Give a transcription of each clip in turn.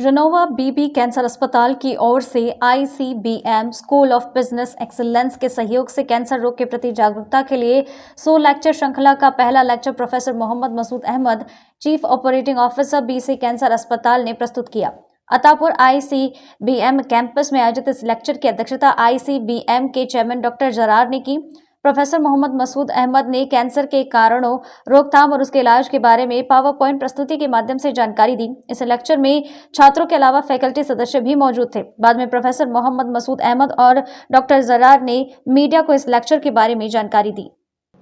Renova BB cancer अस्पताल की ओर से ICBM school of business excellence के सहयोग से कैंसर रोग के प्रति जागरूकता के लिए 100 लेक्चर श्रृंखला का पहला lecture professor Mohammad Masood Ahmed, chief operating officer BC cancer अस्पताल ने प्रस्तुत किया। अतापुर ICBM कैंपस में आयोजित इस लेक्चर की अध्यक्षता ICBM के चेयरमैन डॉक्टर जरार ने की। प्रोफेसर मोहम्मद मसूद अहमद ने कैंसर के कारणों, रोकथाम और उसके इलाज के बारे में पावर पॉइंट प्रस्तुति के माध्यम से जानकारी दी। इस लेक्चर में छात्रों के अलावा फैकल्टी सदस्य भी मौजूद थे। बाद में प्रोफेसर मोहम्मद मसूद अहमद और डॉक्टर जरार ने मीडिया को इस लेक्चर के बारे में जानकारी दी।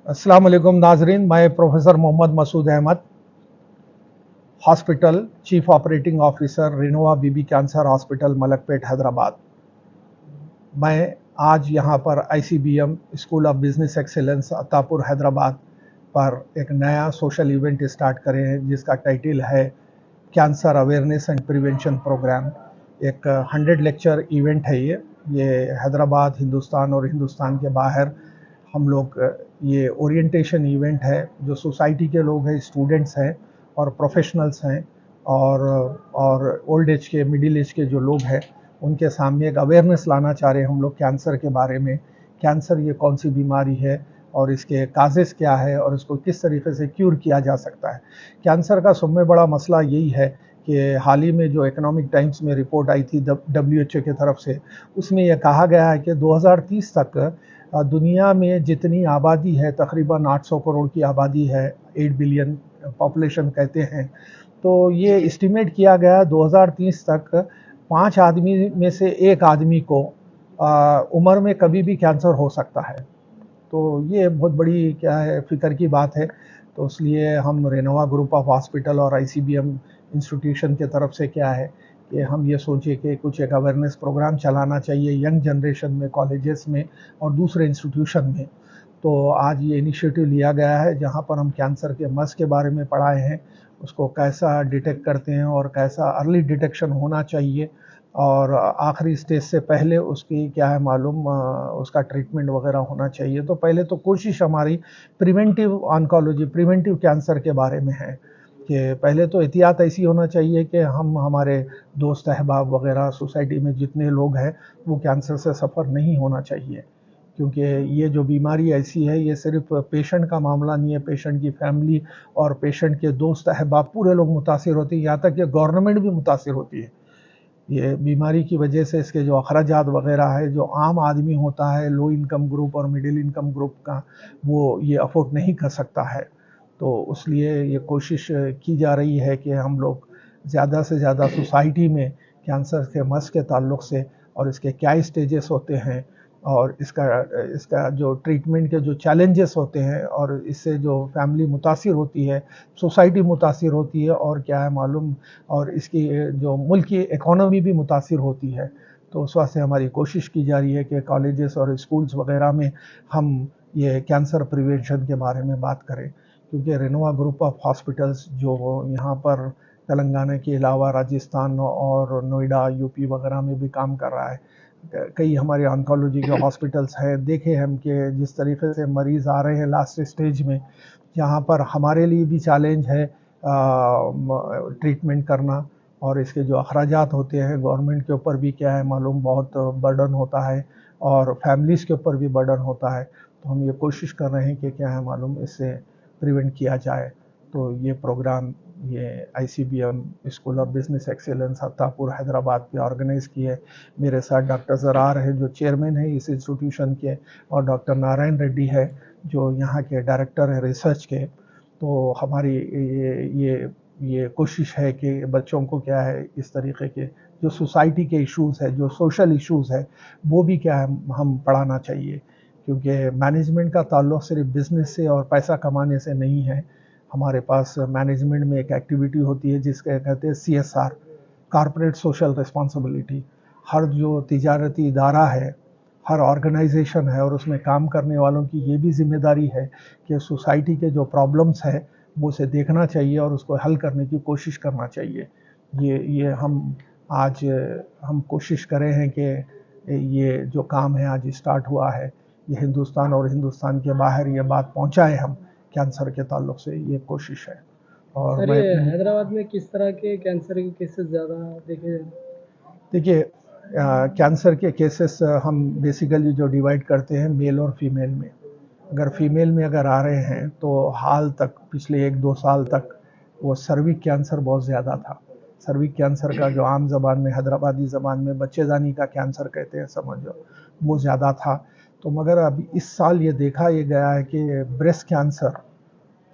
अस्सलाम वालेकुम नाजरीन, मैं professor Mohammad Masood Ahmed, hospital chief operating officer Renova BB cancer hospital Malakpet Hyderabad. मैं आज यहाँ पर ICBM school of business excellence Attapur Hyderabad पर एक नया सोशल इवेंट स्टार्ट करे हैं जिसका टाइटल है cancer awareness and prevention programme. एक 100 लेक्चर इवेंट है ये हैदराबाद, हिंदुस्तान और हिंदुस्तान के बाहर हम लोग ये ओरिएंटेशन इवेंट है। जो सोसाइटी के लोग हैं, स्टूडेंट्स हैं और प्रोफेशनल्स हैं और ओल्ड एज के, मिडिल एज के जो लोग हैं, उनके सामने एक अवेयरनेस लाना चाह रहे हैं हम लोग कैंसर के बारे में। कैंसर ये कौन सी बीमारी है और इसके काजेस क्या है और इसको किस तरीके से क्यूर किया जा सकता है। कैंसर का सबसे बड़ा मसला यही है कि हाल ही में जो इकोनॉमिक टाइम्स में रिपोर्ट आई थी WHO की तरफ से, उसमें यह कहा गया है कि 2030 तक दुनिया में जितनी आबादी है, तकरीबन 800 करोड़ की आबादी है, 8 बिलियन पॉपुलेशन कहते हैं, तो ये एस्टिमेट किया गया 2030 तक 5 आदमी में से 1 आदमी को उम्र में कभी भी कैंसर हो सकता है। तो ये बहुत बड़ी क्या है, फिक्र की बात है। तो इसलिए हम रेनोवा ग्रुप ऑफ हॉस्पिटल और ICBM इंस्टीट्यूशन के तरफ से क्या है कि हम ये सोचे कि कुछ एक अवेयरनेस प्रोग्राम चलाना चाहिए यंग जनरेशन में, कॉलेजेस में और दूसरे इंस्टीट्यूशन में। तो आज ये इनिशिएटिव लिया गया है जहाँ पर हम कैंसर के मर्ज के बारे में पढ़ाए हैं, उसको कैसा डिटेक्ट करते हैं और कैसा अर्ली डिटेक्शन होना चाहिए और आखिरी स्टेज से पहले उसकी क्या है मालूम, उसका ट्रीटमेंट वगैरह होना चाहिए। तो पहले तो कोशिश हमारी प्रिवेंटिव ऑन्कोलॉजी, प्रिवेंटिव कैंसर के बारे में है कि पहले तो एहतियात ऐसी होना चाहिए कि हम, हमारे दोस्त अहबाब वगैरह, सोसाइटी में जितने लोग हैं, वो कैंसर से सफ़र नहीं होना चाहिए। क्योंकि ये जो बीमारी ऐसी है, ये सिर्फ पेशेंट का मामला नहीं है, पेशेंट की फैमिली और पेशेंट के दोस्त अहबाब पूरे लोग मुतासिर होते हैं, यहाँ तक कि गवर्नमेंट भी मुतासिर होती है। ये बीमारी की वजह से इसके जो अखराजात वगैरह है, जो आम आदमी होता है, लो इनकम ग्रुप और मिडिल इनकम ग्रुप का, वो ये अफोर्ड नहीं कर सकता है। तो इसलिए ये कोशिश की जा रही है कि हम लोग ज़्यादा से ज़्यादा सोसाइटी में कैंसर के मर्ज के ताल्लुक़ से और इसके क्या स्टेजेस होते हैं और इसका जो ट्रीटमेंट के जो चैलेंजेस होते हैं और इससे जो फैमिली मुतासिर होती है, सोसाइटी मुतासिर होती है और क्या है मालूम, और इसकी जो मुल्क की इकोनॉमी भी मुतासिर होती है। तो उस वास्ते हमारी कोशिश की जा रही है कि कॉलेजेस और स्कूल्स वगैरह में हम ये कैंसर प्रिवेंशन के बारे में बात करें। क्योंकि रेनोवा ग्रुप ऑफ हॉस्पिटल्स जो यहाँ पर तेलंगाना के अलावा राजस्थान और नोएडा, UP वगैरह में भी काम कर रहा है। कई हमारे ऑन्कोलॉजी के हॉस्पिटल्स हैं। देखे हम कि जिस तरीके से मरीज़ आ रहे हैं लास्ट स्टेज में, यहाँ पर हमारे लिए भी चैलेंज है ट्रीटमेंट करना, और इसके जो अखराजात होते हैं गवर्नमेंट के ऊपर भी क्या है मालूम, बहुत बर्डन होता है और फैमिलीज़ के ऊपर भी बर्डन होता है। तो हम ये कोशिश कर रहे हैं कि क्या है मालूम, इससे प्रिवेंट किया जाए। तो ये प्रोग्राम ये ICBM school of business excellence Attapur Hyderabad पे ऑर्गेनाइज़ की है। मेरे साथ डॉक्टर जरार है जो चेयरमैन है इस इंस्टीट्यूशन के, और डॉक्टर नारायण रेड्डी है जो यहाँ के डायरेक्टर है रिसर्च के। तो हमारी ये कोशिश है कि बच्चों को क्या है, इस तरीके के जो सोसाइटी के इश्यूज़ है, जो सोशल इश्यूज़ है, वो भी क्या है हम पढ़ाना चाहिए। क्योंकि मैनेजमेंट का ताल्लुक़ सिर्फ बिज़नेस से और पैसा कमाने से नहीं है। हमारे पास मैनेजमेंट में एक एक्टिविटी होती है जिसके कहते हैं CSR, कॉर्पोरेट सोशल रिस्पॉन्सिबिलिटी। हर जो तिजारती इदारा है, हर ऑर्गेनाइजेशन है, और उसमें काम करने वालों की ये भी जिम्मेदारी है कि सोसाइटी के जो प्रॉब्लम्स है वो उसे देखना चाहिए और उसको हल करने की कोशिश करना चाहिए। ये हम कोशिश करें हैं कि ये जो काम है आज स्टार्ट हुआ है, ये हिंदुस्तान और हिंदुस्तान के बाहर ये बात पहुंचाएं हम कैंसर के ताल्लुक़ से, ये कोशिश है। اور سر یہ حیدرآباد میں کس طرح کے کینسر کے کیسز زیادہ دیکھے جائیں؟ دیکھیے کینسر کے کیسز ہم بیسیکلی جو ڈیوائڈ کرتے ہیں میل اور فیمیل میں. اگر فیمیل میں اگر آ رہے ہیں تو حال تک پچھلے 1-2 سال تک وہ سروک کینسر بہت زیادہ تھا. سروک کینسر کا جو عام زبان میں حیدرآبادی زبان میں بچے دانی کا کینسر کہتے ہیں سمجھو، وہ زیادہ تھا. تو مگر اب اس سال یہ دیکھا یہ گیا ہے کہ بریسٹ کینسر،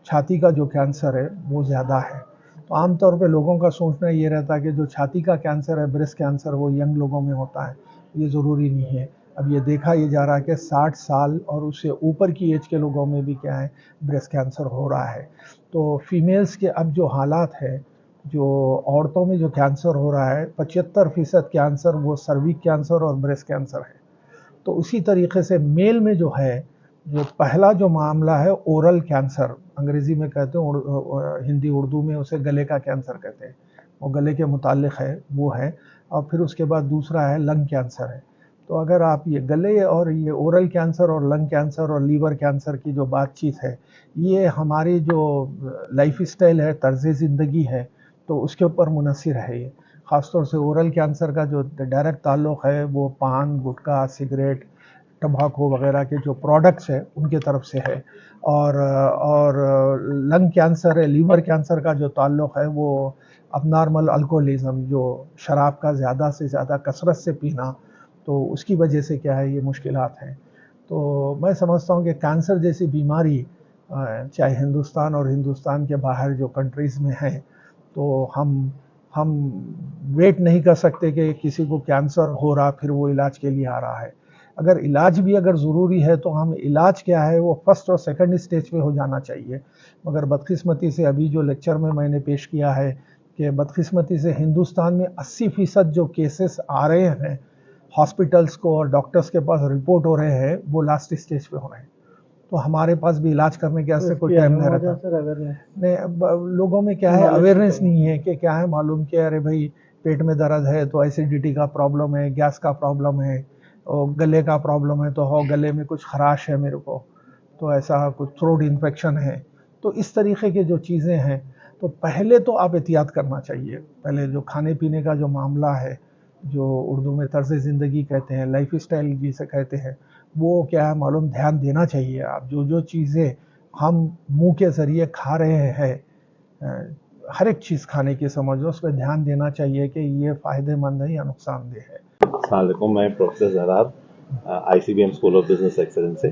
چھاتی کا جو کینسر ہے وہ زیادہ ہے. تو عام طور پہ لوگوں کا سوچنا یہ رہتا ہے کہ جو چھاتی کا کینسر ہے بریسٹ کینسر وہ ینگ لوگوں میں ہوتا ہے. یہ ضروری نہیں ہے. اب یہ دیکھا یہ جا رہا ہے کہ 60 سال اور اس سے اوپر کی ایج کے لوگوں میں بھی کیا ہے بریسٹ کینسر ہو رہا ہے. تو فیمیلز کے اب جو حالات ہے، جو عورتوں میں جو کینسر ہو رہا ہے 75% کینسر وہ سروک کینسر اور بریسٹ کینسر ہے. تو اسی طریقے سے میل میں جو ہے، جو پہلا جو معاملہ ہے اورل کینسر، انگریزی میں کہتے ہیں، ہندی اردو میں اسے گلے کا کینسر کہتے ہیں، وہ گلے کے متعلق ہے وہ ہے. اور پھر اس کے بعد دوسرا ہے لنگ کینسر ہے. تو اگر آپ یہ گلے اور یہ اورل کینسر اور لنگ کینسر اور لیور کینسر کی جو بات چیت ہے، یہ ہماری جو لائف اسٹائل ہے، طرز زندگی ہے، تو اس کے اوپر منحصر ہے. یہ خاص طور سے اورل کینسر کا جو ڈائریکٹ تعلق ہے وہ پان، گٹکا، سگریٹ، ٹباکو وغیرہ کے جو پروڈکٹس ہیں ان کے طرف سے ہے. اور لنگ کینسر ہے، لیور کینسر کا جو تعلق ہے وہ اب نارمل الکوہولزم، جو شراب کا زیادہ سے زیادہ کثرت سے پینا، تو اس کی وجہ سے کیا ہے یہ مشکلات ہیں. تو میں سمجھتا ہوں کہ کینسر جیسی بیماری چاہے ہندوستان اور ہندوستان کے باہر جو کنٹریز میں ہیں، تو ہم ویٹ نہیں کر سکتے کہ کسی کو کینسر ہو رہا پھر وہ علاج کے لیے آ رہا ہے. اگر علاج بھی اگر ضروری ہے تو ہم علاج کیا ہے وہ فرسٹ اور سیکنڈ اسٹیج پہ ہو جانا چاہیے. مگر بدقسمتی سے ابھی جو لیکچر میں نے پیش کیا ہے کہ بدقسمتی سے ہندوستان میں 80% جو کیسز آ رہے ہیں ہاسپٹلس کو اور ڈاکٹرز کے پاس رپورٹ ہو رہے ہیں وہ لاسٹ اسٹیج پہ ہو رہے ہیں. تو ہمارے پاس بھی علاج کرنے کے واسطے کوئی ٹائم نہیں رہتا. لوگوں میں کیا ہے اویئرنیس نہیں ہے کہ کیا ہے معلوم کہ ارے بھائی پیٹ میں درد ہے تو ایسیڈیٹی کا پرابلم ہے، گیس کا پرابلم ہے، اور گلے کا پرابلم ہے تو گلے میں کچھ خراش ہے میرے کو، تو ایسا کچھ تھروٹ انفیکشن ہے. تو اس طریقے کے جو چیزیں ہیں تو پہلے تو آپ احتیاط کرنا چاہیے. پہلے جو کھانے پینے کا جو معاملہ ہے، جو اردو میں طرز زندگی کہتے ہیں، لائف اسٹائل جسے کہتے ہیں، وہ کیا ہے معلوم دھیان دینا چاہیے. آپ جو چیزیں ہم منہ کے ذریعے کھا رہے ہیں، ہر ایک چیز کھانے کی سمجھو اس پہ دھیان دینا چاہیے کہ یہ فائدہ مند ہے یا نقصان دہ ہے. السلام علیکم، میں professor Zohrab ICBM school of business excellence سے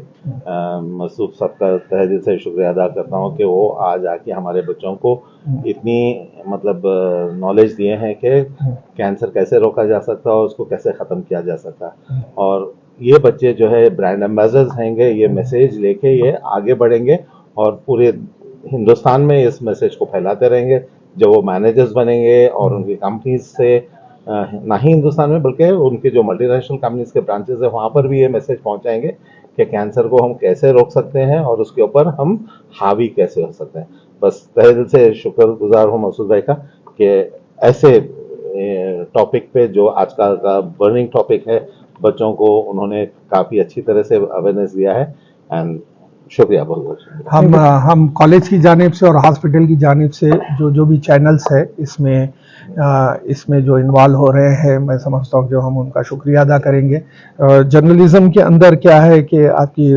مصروف صاحب کا تہہ دل سے شکریہ ادا کرتا ہوں کہ وہ آج آ کے ہمارے بچوں کو اتنی نالج دیے ہیں کہ کینسر کیسے روکا جا سکتا ہے اور اس کو کیسے ختم کیا جا سکتا ہے. اور یہ بچے جو ہے برانڈ ایمبیسڈرز ہیں گے، یہ میسیج لے کے یہ آگے بڑھیں گے اور پورے ہندوستان میں اس میسیج کو پھیلاتے رہیں گے. جب وہ مینیجرز بنیں گے اور ان کی کمپنیز سے، نہ ہی ہندوستان میں بلکہ ان کے جو ملٹی نیشنل کمپنیز کے برانچز ہیں وہاں پر بھی یہ میسج پہنچائیں گے کہ کینسر کو ہم کیسے روک سکتے ہیں اور اس کے اوپر ہم حاوی کیسے ہو سکتے ہیں. بس تہہ دل سے شکر گزار ہوں مسعود بھائی کا کہ ایسے ٹاپک پہ جو آج کا برننگ ٹاپک ہے بچوں کو انہوں نے کافی اچھی طرح سے اویئرنیس دیا ہے. اینڈ شکریہ، بہت بہت شکریہ. ہم کالج کی جانب سے اور ہاسپٹل کی جانب سے جو بھی چینلز ہے اس میں جو انوالو ہو رہے ہیں، میں سمجھتا ہوں کہ ہم ان کا شکریہ ادا کریں گے. جرنلزم کے اندر کیا ہے کہ آپ کی،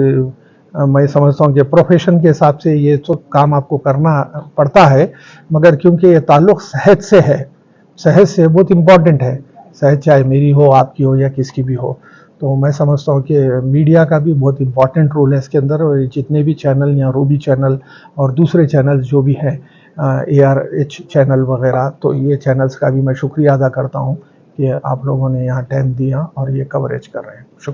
میں سمجھتا ہوں کہ پروفیشن کے حساب سے یہ سب کام آپ کو کرنا پڑتا ہے، مگر کیونکہ یہ تعلق صحت سے ہے، صحت سے بہت امپورٹنٹ ہے. صحت چاہے میری ہو، آپ کی ہو یا کس کی بھی ہو. تو میں سمجھتا ہوں کہ میڈیا کا بھی بہت امپورٹنٹ رول ہے اس کے اندر. اور جتنے بھی چینل یا روبی چینل اور دوسرے چینل جو بھی ہیں، ARH چینل وغیرہ، تو یہ چینلز کا بھی میں شکریہ ادا کرتا ہوں کہ آپ لوگوں نے یہاں ٹائم دیا اور یہ کوریج کر رہے ہیں. شکریہ.